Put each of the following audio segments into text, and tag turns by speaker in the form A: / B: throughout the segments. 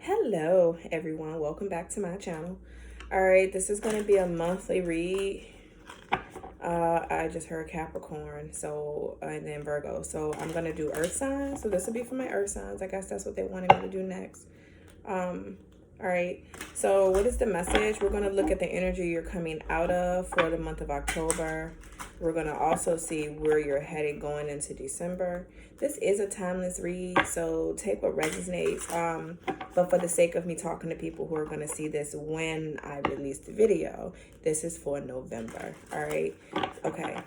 A: Hello everyone, welcome back to my channel. All right, this is going to be a monthly read. I just heard Capricorn, so and then Virgo, so I'm going to do earth signs. So this will be for my earth signs. I guess that's what they wanted me to do next. All right, so what is the message? We're going to look at the energy you're coming out of for the month of October. We're going to also see where you're headed going into December. This is a timeless read, so take what resonates. But for the sake of me talking to people who are going to see this when I release the video, this is for November. All right. Okay,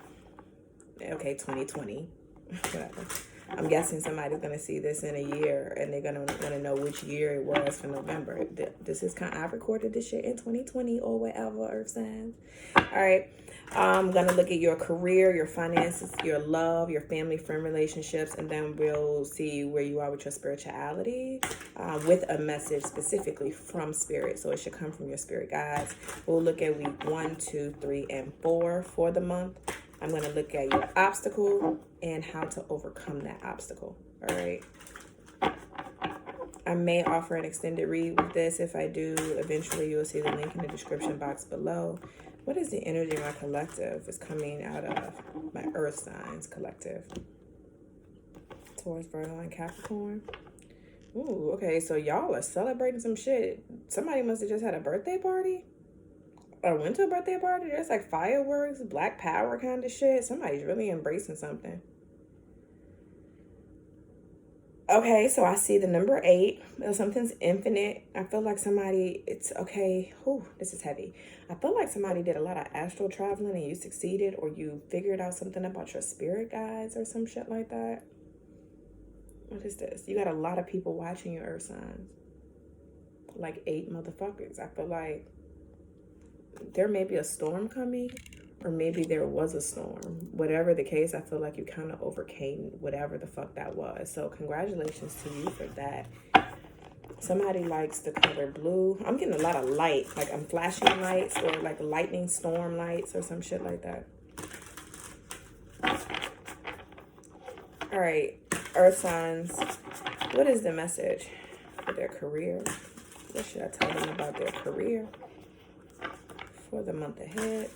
A: 2020. Whatever. I'm guessing somebody's going to see this in a year and they're going to want to know which year it was for November. This is kind of, I recorded this shit in 2020 or whatever, earth signs. All right. I'm going to look at your career, your finances, your love, your family, friend relationships, and then we'll see where you are with your spirituality with a message specifically from spirit. So it should come from your spirit guides. We'll look at week 1, 2, 3, and 4 for the month. I'm going to look at your obstacle and how to overcome that obstacle. All right. I may offer an extended read with this. If I do, eventually you'll see the link in the description box below. What is the energy my collective is coming out of? My earth signs collective. Taurus, Virgo, and Capricorn. Ooh, okay. So y'all are celebrating some shit. Somebody must have just had a birthday party. Or went to a birthday party. There's like fireworks, black power kind of shit. Somebody's really embracing something. Okay, so I see the number 8. Something's infinite. I feel like somebody, it's okay. Whew, this is heavy. I feel like somebody did a lot of astral traveling and you succeeded, or you figured out something about your spirit guides or some shit like that. What is this? You got a lot of people watching your earth signs. Like 8 motherfuckers. I feel like there may be a storm coming, or maybe there was a storm. Whatever the case, I feel like you kind of overcame whatever the fuck that was. So congratulations to you for that. Somebody likes the color blue. I'm getting a lot of light. Like I'm flashing lights or like lightning storm lights or some shit like that. All right, earth signs. What is the message for their career? What should I tell them about their career for the month ahead?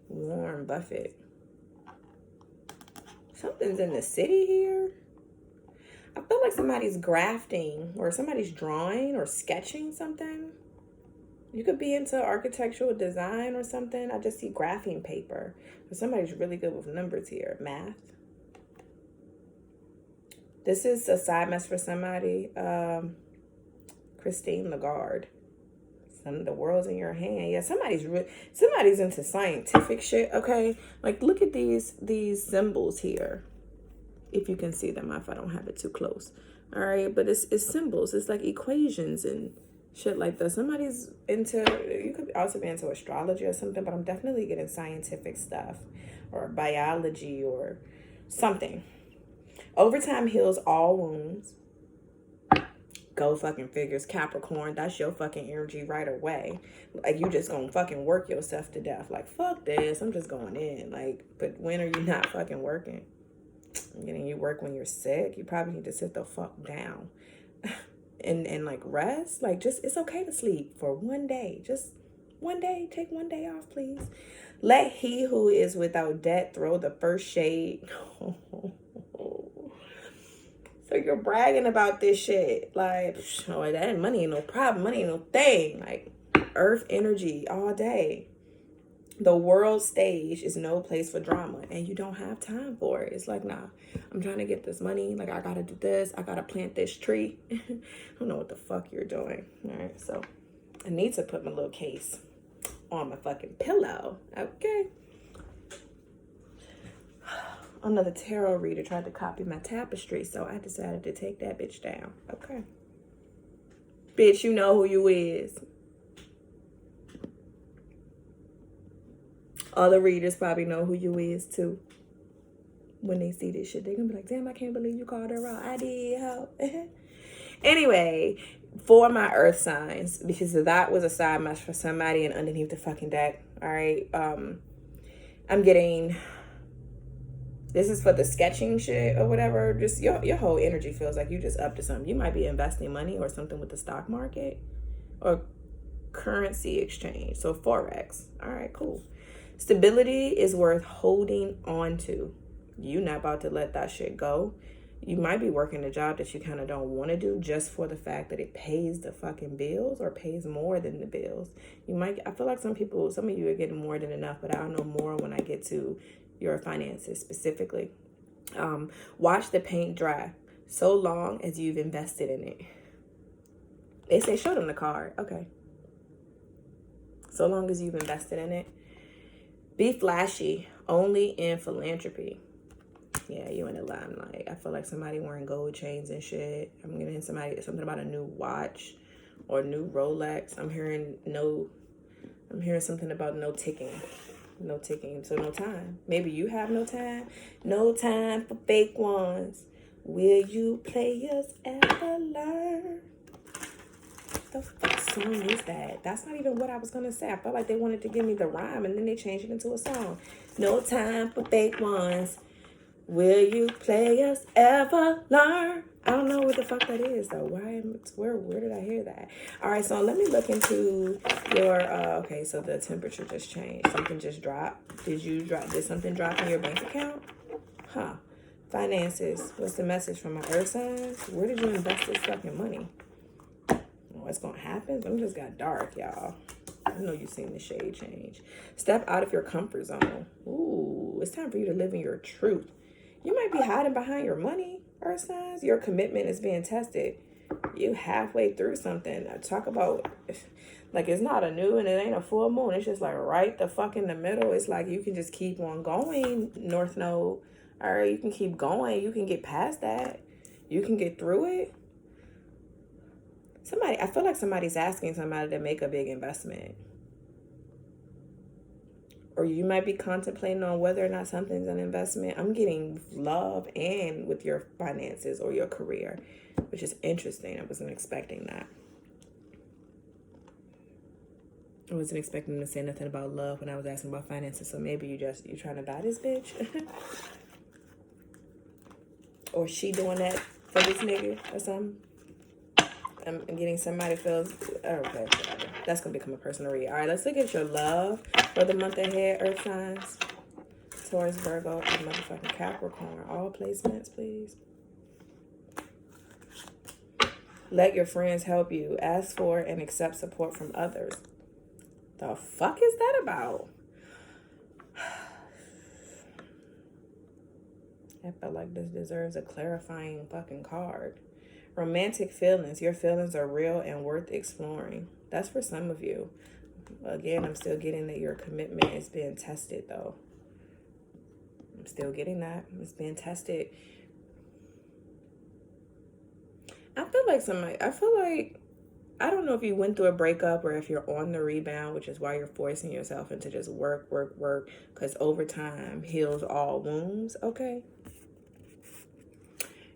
A: Warren Buffett. Something's in the city here. I feel like somebody's grafting or somebody's drawing or sketching something. You could be into architectural design or something. I just see graphing paper. But somebody's really good with numbers here. Math. This is a side mess for somebody. Christine Lagarde. The world's in your hand. Yeah, somebody's into scientific shit. Okay, like look at these symbols here. If you can see them, if I don't have it too close. All right, but it's symbols. It's like equations and shit like that. Somebody's into. You could also be into astrology or something, but I'm definitely getting scientific stuff or biology or something. Overtime heals all wounds. Go fucking figures. Capricorn, that's your fucking energy right away. Like you just gonna fucking work yourself to death. Like fuck this, I'm just going in. Like, but when are you not fucking working? Getting you work when you're sick. You probably need to sit the fuck down and like rest. Like just, it's okay to sleep for one day. Just one day. Take one day off, please. Let he who is without debt throw the first shade. So you're bragging about this shit. Like, oh, that money ain't no problem. Money ain't no thing. Like, earth energy all day. The world stage is no place for drama. And you don't have time for it. It's like, nah, I'm trying to get this money. Like, I got to do this. I got to plant this tree. I don't know what the fuck you're doing. All right, so I need to put my little case on my fucking pillow. Okay. Another tarot reader tried to copy my tapestry, so I decided to take that bitch down. Okay. Bitch, you know who you is. Other readers probably know who you is, too. When they see this shit, they're going to be like, damn, I can't believe you called her out. I did, ho. Anyway, for my earth signs, because that was a side match for somebody and underneath the fucking deck, all right? I'm getting This is for the sketching shit or whatever. Just your whole energy feels like you just up to something. You might be investing money or something with the stock market or currency exchange. So Forex. All right, cool. Stability is worth holding on to. You're not about to let that shit go. You might be working a job that you kind of don't want to do just for the fact that it pays the fucking bills or pays more than the bills. I feel like some of you are getting more than enough, but I'll know more when I get to your finances specifically. Watch the paint dry so long as you've invested in it. They say show them the card. Okay. So long as you've invested in it. Be flashy only in philanthropy. Yeah, you in the limelight. I feel like somebody wearing gold chains and shit. I'm getting something about a new watch or new Rolex. I'm hearing something about no ticking. No ticking, so no time. Maybe you have no time. No time for fake ones. Will you players ever learn? The fuck song is that? That's not even what I was gonna say. I felt like they wanted to give me the rhyme and then they changed it into a song. No time for fake ones. Will you players ever learn? I don't know what the fuck that is though. Where did I hear that? All right, so let me look into your okay, so the temperature just changed. Something just dropped. Did something drop in your bank account? Huh. Finances. What's the message from my earth signs? Where did you invest this fucking money? What's gonna happen? Something just got dark, y'all. I know you've seen the shade change. Step out of your comfort zone. Ooh, it's time for you to live in your truth. You might be hiding behind your money, earth signs. Your commitment is being tested. You halfway through something. I talk about, like, it's not a new and it ain't a full moon. It's just like right the fuck in the middle. It's like you can just keep on going, North Node. All right, you can keep going. You can get past that. You can get through it. I feel like somebody's asking somebody to make a big investment. Or you might be contemplating on whether or not something's an investment. I'm getting love and with your finances or your career, which is interesting. I wasn't expecting that. I wasn't expecting them to say nothing about love when I was asking about finances. So maybe you trying to buy this bitch. Or she doing that for this nigga or something. I'm getting somebody feels, okay, whatever. That's going to become a personal read. All right, let's look at your love for the month ahead, earth signs. Taurus, Virgo, and motherfucking Capricorn. All placements, please. Let your friends help you. Ask for and accept support from others. The fuck is that about? I felt like this deserves a clarifying fucking card. Romantic feelings. Your feelings are real and worth exploring. That's for some of you. Again, I'm still getting that your commitment is being tested, though. I'm still getting that. It's being tested. I don't know if you went through a breakup or if you're on the rebound, which is why you're forcing yourself into just work, because over time heals all wounds, okay?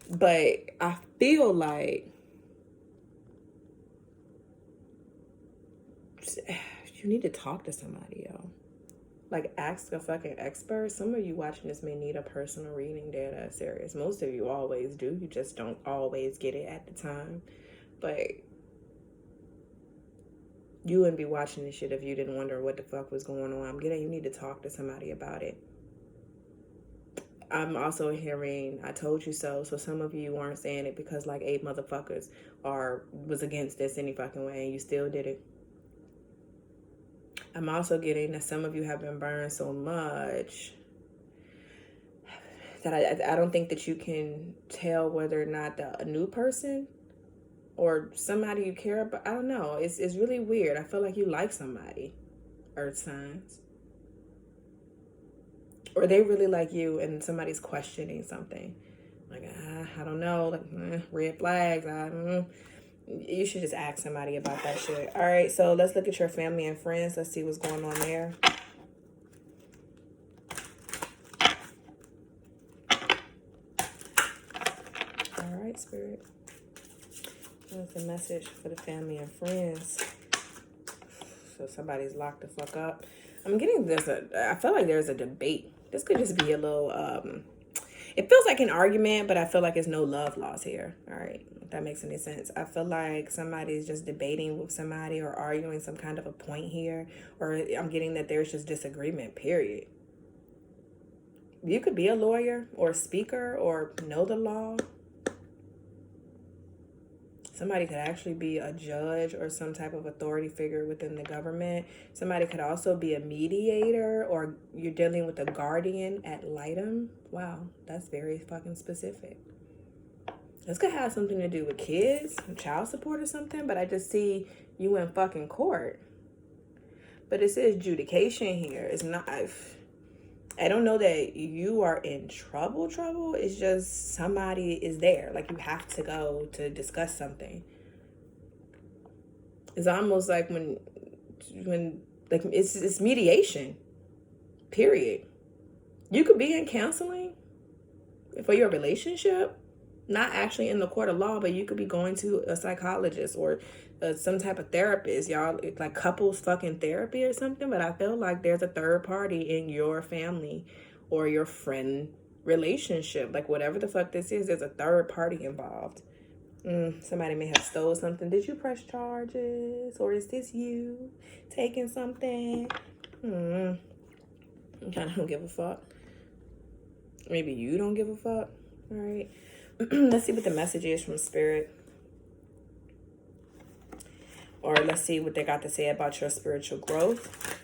A: But I feel like you need to talk to somebody, yo. Like, ask a fucking expert. Some of you watching this may need a personal reading. Dead ass serious. Most of you always do. You just don't always get it at the time. But you wouldn't be watching this shit if you didn't wonder what the fuck was going on. I'm getting you need to talk to somebody about it. I'm also hearing I told you so. So some of you aren't saying it because like 8 motherfuckers was against this any fucking way and you still did it. I'm also getting that some of you have been burned so much that I don't think that you can tell whether or not a new person or somebody you care about. I don't know. It's really weird. I feel like you like somebody, earth signs. Or they really like you and somebody's questioning something. Like, I don't know. Like, red flags. I don't know. You should just ask somebody about that shit. All right, so let's look at your family and friends. Let's see what's going on there. All right, Spirit. What's the message for the family and friends? So somebody's locked the fuck up. I'm getting I feel like there's a debate. This could just be a little It feels like an argument, but I feel like it's no love lost here. All right, if that makes any sense. I feel like somebody's just debating with somebody or arguing some kind of a point here, or I'm getting that there's just disagreement, period. You could be a lawyer or a speaker or know the law. Somebody could actually be a judge or some type of authority figure within the government. Somebody could also be a mediator, or you're dealing with a guardian ad litem. Wow, that's very fucking specific. This could have something to do with kids, child support or something, but I just see you in fucking court. But it says adjudication here. It's not... I don't know that you are in trouble. It's just somebody is there. Like, you have to go to discuss something. It's almost like when like it's mediation. Period. You could be in counseling for your relationship, not actually in the court of law, but you could be going to a psychologist or some type of therapist, y'all, like couples fucking therapy or something. But I feel like there's a third party in your family or your friend relationship, like whatever the fuck this is, there's a third party involved. Somebody may have stole something. Did you press charges, or is this you taking something? I kind of don't give a fuck. Maybe you don't give a fuck. All right. Let's see what the message is from Spirit. Or let's see what they got to say about your spiritual growth.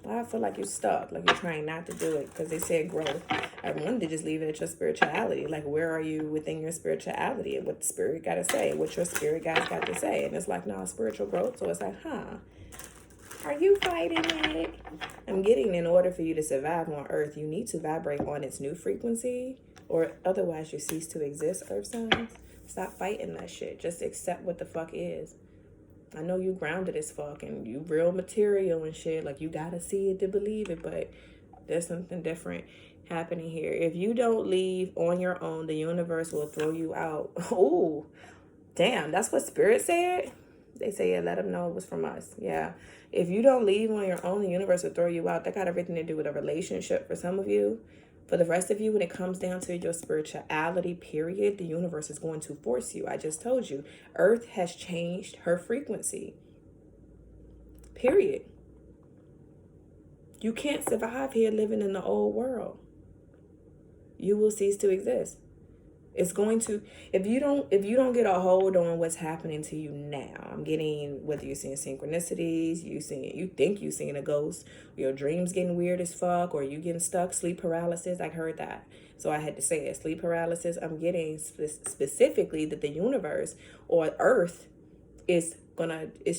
A: I feel like you're stuck, like you're trying not to do it because they said growth. I wanted to just leave it at your spirituality. Like, where are you within your spirituality and what the spirit got to say, what your spirit guys got to say? And it's like, no, spiritual growth. So it's like, are you fighting it? I'm getting, in order for you to survive on Earth, you need to vibrate on its new frequency, or otherwise you cease to exist, Earth signs. Stop fighting that shit. Just accept what the fuck is. I know you grounded as fuck and you real material and shit. Like, you gotta see it to believe it, but there's something different happening here. If you don't leave on your own, the universe will throw you out. Oh, damn, that's what Spirit said? They say, yeah, let them know it was from us. Yeah. If you don't leave on your own, the universe will throw you out. That got everything to do with a relationship for some of you. For the rest of you, when it comes down to your spirituality, period, the universe is going to force you. I just told you, Earth has changed her frequency. Period. You can't survive here living in the old world. You will cease to exist. It's going to, if you don't get a hold on what's happening to you now, I'm getting, whether you're seeing synchronicities, you think you're seeing a ghost, your dreams getting weird as fuck, or you getting stuck, sleep paralysis. I heard that, so I had to say it. Sleep paralysis. I'm getting specifically that the universe or Earth is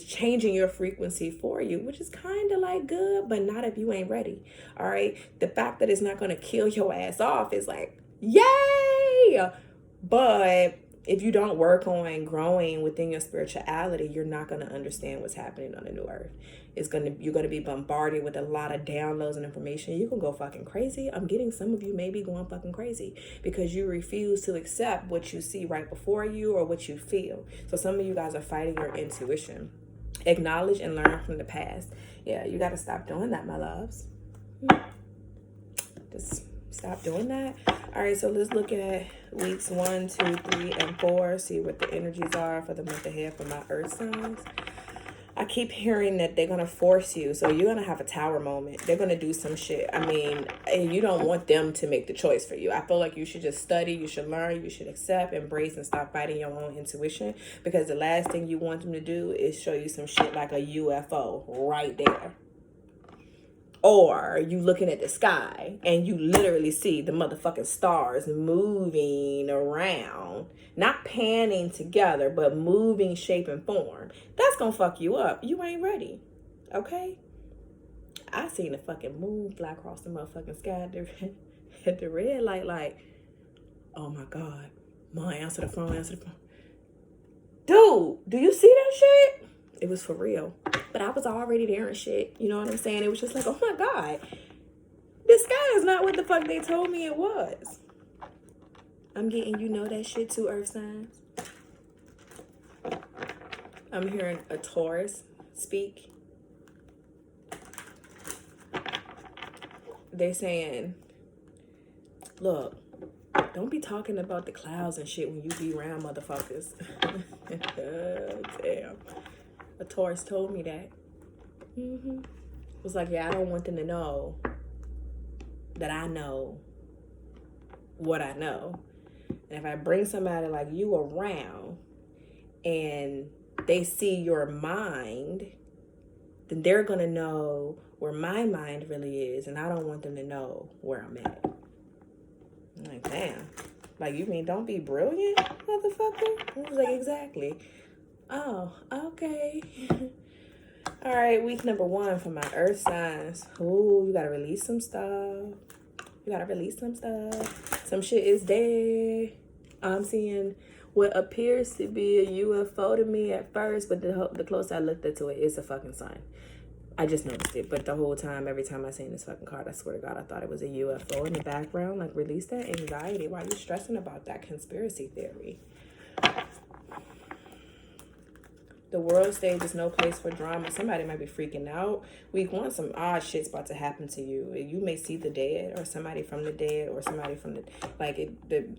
A: changing your frequency for you, which is kind of like good, but not if you ain't ready. All right, the fact that it's not gonna kill your ass off is like, yay! But if you don't work on growing within your spirituality, you're not going to understand what's happening on the new Earth. You're going to be bombarded with a lot of downloads and information. You can go fucking crazy. I'm getting some of you may be going fucking crazy because you refuse to accept what you see right before you or what you feel. So some of you guys are fighting your intuition. Acknowledge and learn from the past. Yeah, you got to stop doing that, my loves. Just stop doing that. All right, so let's look at weeks 1, 2, 3, and 4. See what the energies are for the month ahead for my Earth signs. I keep hearing that they're going to force you. So you're going to have a tower moment. They're going to do some shit. I mean, you don't want them to make the choice for you. I feel like you should just study. You should learn. You should accept, embrace, and stop fighting your own intuition. Because the last thing you want them to do is show you some shit like a UFO right there. Or you looking at the sky and you literally see the motherfucking stars moving around. Not panning together, but moving shape and form. That's gonna fuck you up. You ain't ready. Okay? I seen the fucking moon fly across the motherfucking sky at the red light, like, oh my God. Ma, answer the phone. Dude, do you see that shit? It was for real. But I was already there and shit. You know what I'm saying? It was just like, oh my God. The sky is not what the fuck they told me it was. I'm getting, you know that shit too, Earth signs. I'm hearing a Taurus speak. They saying, Look, don't be talking about the clouds and shit when you be around motherfuckers. Damn. A Taurus told me that. It was like, yeah, I don't want them to know that I know what I know. And if I bring somebody like you around and they see your mind, then they're going to know where my mind really is. And I don't want them to know where I'm at. I'm like, damn. Like, you mean don't be brilliant, motherfucker? I was like, exactly. Oh, okay. All right, week number 1 for my earth signs. Ooh, you got to release some stuff. Some shit is dead. I'm seeing what appears to be a UFO to me at first, but the closer I looked into it, it's a fucking sign. I just noticed it, but the whole time, every time I seen this fucking card, I swear to God, I thought it was a UFO in the background. Like, release that anxiety. Why are you stressing about that conspiracy theory? The world stage is no place for drama. Somebody might be freaking out. Week 1, some odd shit's about to happen to you. You may see the dead, or somebody from the dead, or somebody from the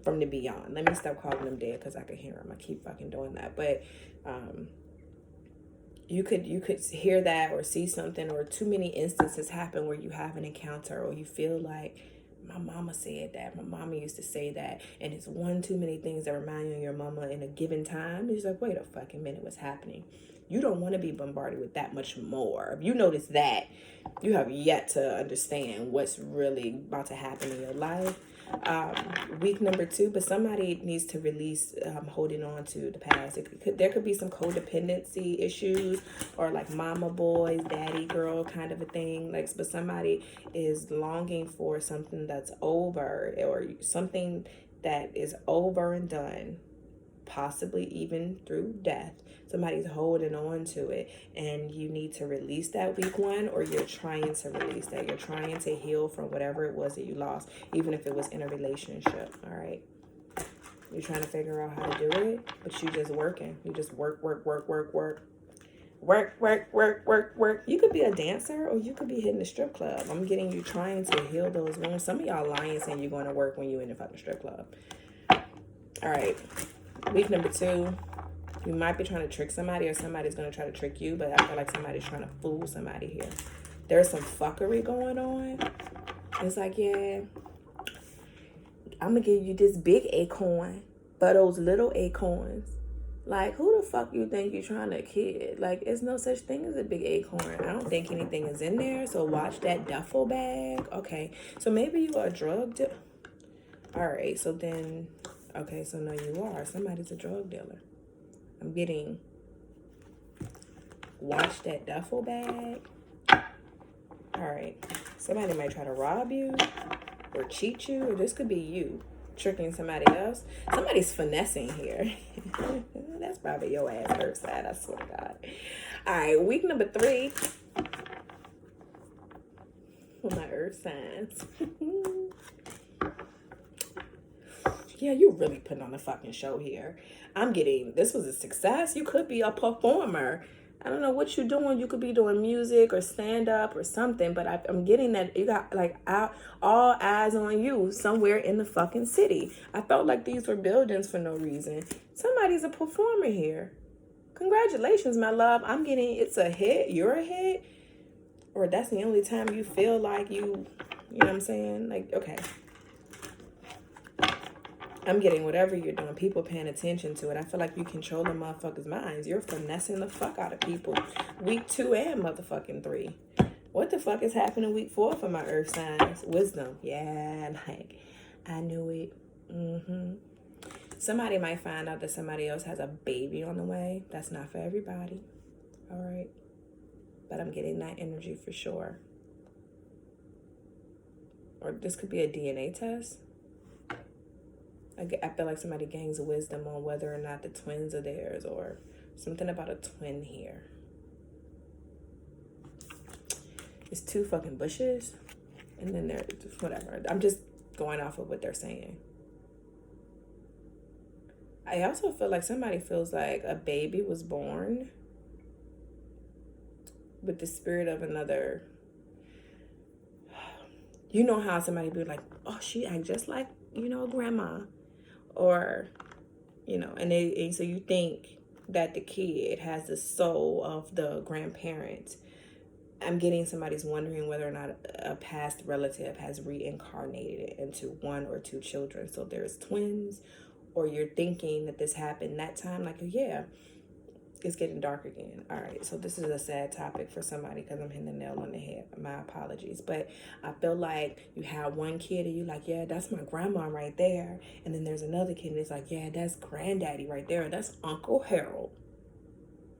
A: from the beyond. Let me stop calling them dead because I can hear them. I keep fucking doing that. But you could hear that or see something, or too many instances happen where you have an encounter, or you feel like, my mama said that, my mama used to say that, and it's one too many things that remind you of your mama in a given time. It's like, wait a fucking minute, what's happening? You don't want to be bombarded with that much more. If you notice that, you have yet to understand what's really about to happen in your life. Week number 2, but somebody needs to release holding on to the past. There could be some codependency issues, or like mama boys, daddy girl kind of a thing. Like, but somebody is longing for something that's over, or something that is over and done, possibly even through death. Somebody's holding on to it, and you need to release that week 1, or you're trying to release that. You're trying to heal from whatever it was that you lost, even if it was in a relationship. All right, you're trying to figure out how to do it, but you just working. You just work. You could be a dancer, or you could be hitting the strip club. I'm getting you trying to heal those wounds. Some of y'all lying saying you're going to work when you're in the fucking strip club. All right, week number 2. You might be trying to trick somebody, or somebody's going to try to trick you, but I feel like somebody's trying to fool somebody here. There's some fuckery going on. It's like, yeah, I'm going to give you this big acorn for those little acorns. Like, who the fuck you think you're trying to kid? Like, it's no such thing as a big acorn. I don't think anything is in there, so watch that duffel bag. Okay, so maybe you are a drug dealer. All right, so then, okay, so no, you are. Somebody's a drug dealer. I'm getting, watch that duffel bag. All right. Somebody might try to rob you or cheat you, or this could be you tricking somebody else. Somebody's finessing here. That's probably your ass earth side, I swear to God. All right, week number 3 for my earth signs. Yeah, you're really putting on a fucking show here. I'm getting, this was a success. You could be a performer. I don't know what you're doing. You could be doing music or stand-up or something, but I'm getting that you got like all eyes on you somewhere in the fucking city. I felt like these were buildings for no reason. Somebody's a performer here. Congratulations, my love. I'm getting, it's a hit. You're a hit. Or that's the only time you feel like you know what I'm saying? Like, okay. I'm getting whatever you're doing, people paying attention to it. I feel like you control the motherfuckers' minds. You're finessing the fuck out of people. Week 2 and motherfucking 3. What the fuck is happening week 4 for my earth signs? Wisdom. Yeah, like, I knew it. Somebody might find out that somebody else has a baby on the way. That's not for everybody. All right. But I'm getting that energy for sure. Or this could be a DNA test. I feel like somebody gains wisdom on whether or not the twins are theirs, or something about a twin here. It's 2 fucking bushes, and then they're whatever. I'm just going off of what they're saying. I also feel like somebody feels like a baby was born with the spirit of another. You know how somebody be like, oh, she act just like, grandma. Or, and so you think that the kid has the soul of the grandparent. I'm getting somebody's wondering whether or not a past relative has reincarnated into one or two children. So there's twins, or you're thinking that this happened that time. Like, yeah, it's getting dark again. All right, so this is a sad topic for somebody because I'm hitting the nail on the head. My apologies. But I feel like you have one kid and you're like, yeah, that's my grandma right there. And then there's another kid and it's like, yeah, that's granddaddy right there. That's Uncle Harold.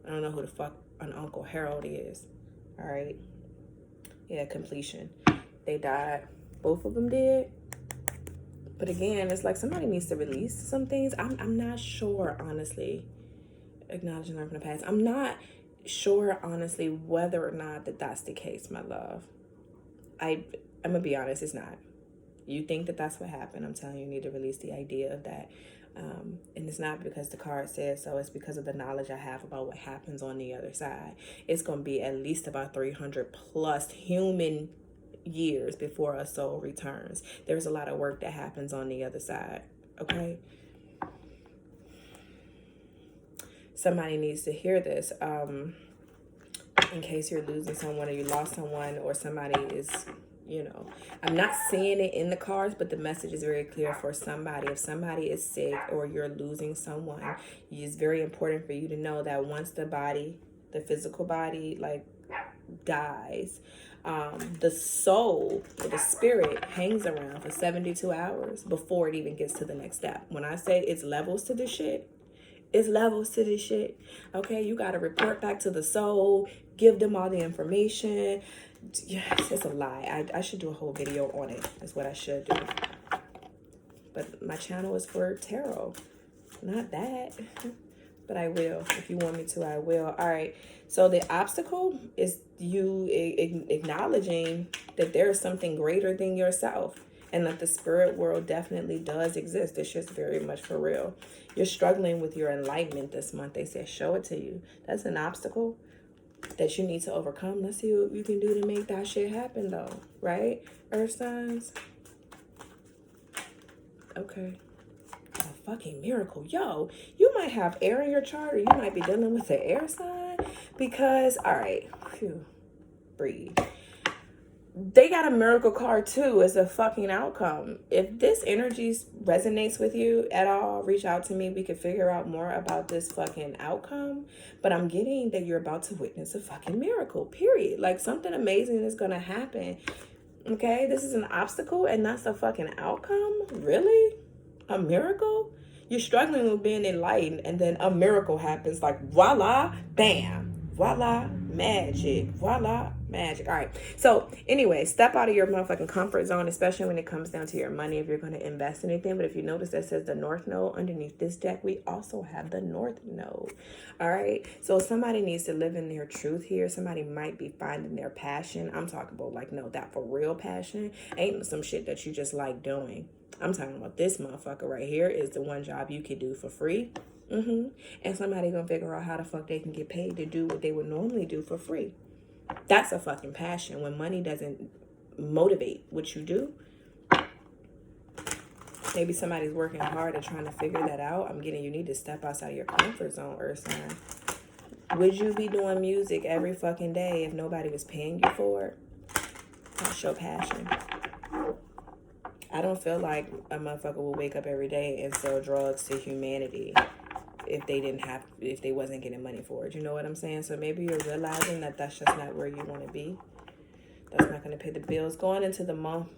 A: I don't know who the fuck an Uncle Harold is. All right. Yeah, completion. They died. Both of them did. But again, it's like somebody needs to release some things. I'm not sure, honestly. Acknowledging learn from the past. I'm not sure, honestly, whether or not that's the case, my love. I'm going to be honest, it's not. You think that that's what happened. I'm telling you, you need to release the idea of that. And it's not because the card says so. It's because of the knowledge I have about what happens on the other side. It's going to be at least about 300 plus human years before a soul returns. There's a lot of work that happens on the other side. Okay? Somebody needs to hear this. In case you're losing someone or you lost someone or somebody is... I'm not seeing it in the cards, but the message is very clear for somebody. If somebody is sick or you're losing someone, it's very important for you to know that once the body, the physical body, like, dies, the soul or the spirit hangs around for 72 hours before it even gets to the next step. When I say it's levels to this shit, it's levels to this shit. Okay, you got to report back to the soul, give them all the information. Yes, it's a lie. I should do a whole video on it. That's what I should do. But my channel is for tarot, not that. But I will. If you want me to, I will. All right. So the obstacle is you acknowledging that there is something greater than yourself. And that the spirit world definitely does exist. It's just very much for real. You're struggling with your enlightenment this month. They said, show it to you. That's an obstacle that you need to overcome. Let's see what you can do to make that shit happen, though. Right? Earth signs. Okay. A fucking miracle. Yo, you might have air in your chart, or you might be dealing with an air sign. Because, all right. Phew. Breathe. They got a miracle card too as a fucking outcome. If this energy resonates with you at all, reach out to me. We could figure out more about this fucking outcome. But I'm getting that you're about to witness a fucking miracle, period. Like something amazing is going to happen. Okay, this is an obstacle and that's a fucking outcome? Really? A miracle? You're struggling with being enlightened and then a miracle happens, like voila, bam, voila, magic, voila, magic. All right. So anyway, step out of your motherfucking comfort zone, especially when it comes down to your money, if you're going to invest in anything. But if you notice that says the North Node underneath this deck, we also have the North Node. All right. So somebody needs to live in their truth here. Somebody might be finding their passion. I'm talking about like, no, that for real passion ain't some shit that you just like doing. I'm talking about this motherfucker right here is the one job you could do for free. And somebody gonna figure out how the fuck they can get paid to do what they would normally do for free. That's a fucking passion. When money doesn't motivate what you do, maybe somebody's working hard at trying to figure that out. I'm getting you need to step outside your comfort zone, Earth sign. Would you be doing music every fucking day if nobody was paying you for it? That's your passion. I don't feel like a motherfucker will wake up every day and sell drugs to humanity if they wasn't getting money for it. You know what I'm saying? So maybe you're realizing that that's just not where you want to be. That's not going to pay the bills. Going into the month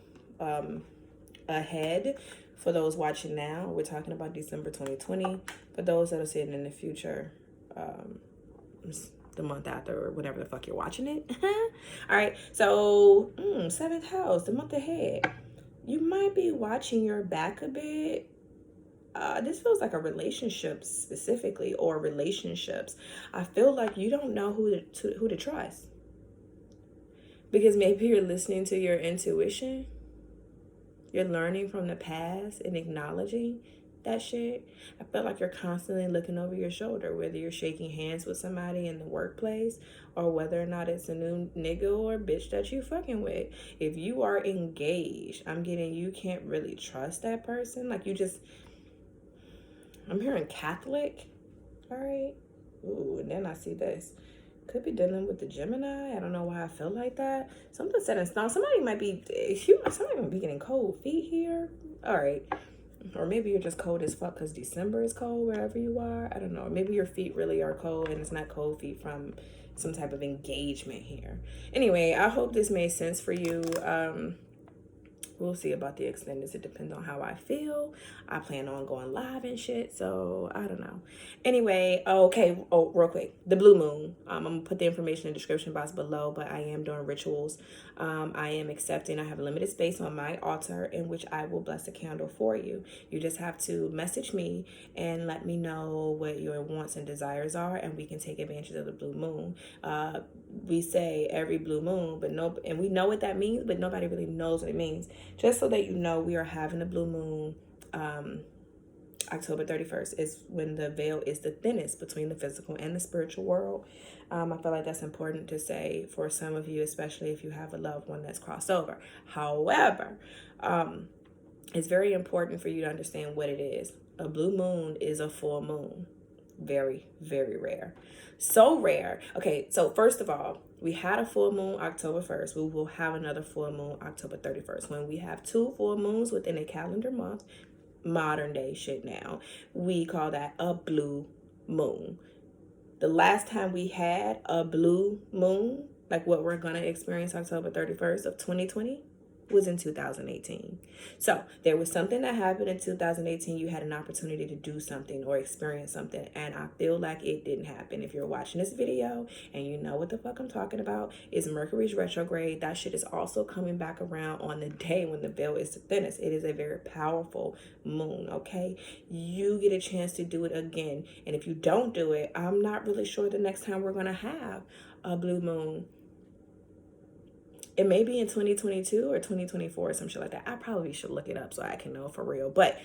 A: ahead, for those watching now, we're talking about December 2020. For those that are sitting in the future, the month after or whatever the fuck you're watching it. All right. So 7th house, the month ahead. You might be watching your back a bit. This feels like a relationship specifically, or relationships. I feel like you don't know who to trust. Because maybe you're listening to your intuition. You're learning from the past and acknowledging that shit. I feel like you're constantly looking over your shoulder, whether you're shaking hands with somebody in the workplace or whether or not it's a new nigga or bitch that you fucking with. If you are engaged, I'm getting you can't really trust that person. Like you just, I'm hearing Catholic. All right. Ooh, and then I see this. Could be dealing with the Gemini. I don't know why I feel like that. Something set in stone. Somebody might be getting cold feet here. All right. Or maybe you're just cold as fuck because December is cold wherever you are. I don't know. Maybe your feet really are cold and it's not cold feet from some type of engagement here. Anyway, I hope this made sense for you. We'll see about the extendeds. It depends on how I feel. I plan on going live and shit, so I don't know. Anyway, okay. Oh, real quick, the blue moon. I'm gonna put the information in the description box below, but I am doing rituals. I am accepting. I have a limited space on my altar in which I will bless a candle for you. You just have to message me and let me know what your wants and desires are, and we can take advantage of the blue moon. We say every blue moon, and we know what that means, but nobody really knows what it means. Just so that you know, we are having a blue moon. October 31st is when the veil is the thinnest between the physical and the spiritual world. I feel like that's important to say for some of you, especially if you have a loved one that's crossed over. However, it's very important for you to understand what it is. A blue moon is a full moon. Very, very rare. So rare. Okay, so first of all, we had a full moon October 1st. We will have another full moon October 31st. When we have 2 full moons within a calendar month, modern day shit now, we call that a blue moon. The last time we had a blue moon, like what we're going to experience October 31st of 2020, was in 2018. So there was something that happened in 2018. You had an opportunity to do something or experience something, and I feel like it didn't happen. If you're watching this video and you know what the fuck I'm talking about, is Mercury's retrograde. That shit is also coming back around on the day when the veil is the thinnest. It is a very powerful moon, okay? You get a chance to do it again, and if you don't do it, I'm not really sure the next time we're gonna have a blue moon. It may be in 2022 or 2024 or some shit like that. I probably should look it up so I can know for real. But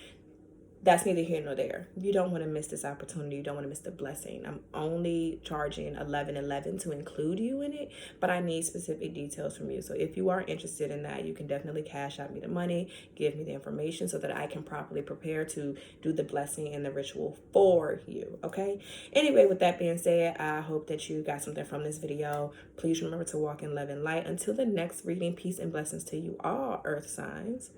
A: that's neither here nor there. You don't want to miss this opportunity. You don't want to miss the blessing. I'm only charging $11.11 to include you in it, but I need specific details from you. So if you are interested in that, you can definitely cash out me the money, give me the information so that I can properly prepare to do the blessing and the ritual for you, okay? Anyway, with that being said, I hope that you got something from this video. Please remember to walk in love and light. Until the next reading, peace and blessings to you all, earth signs.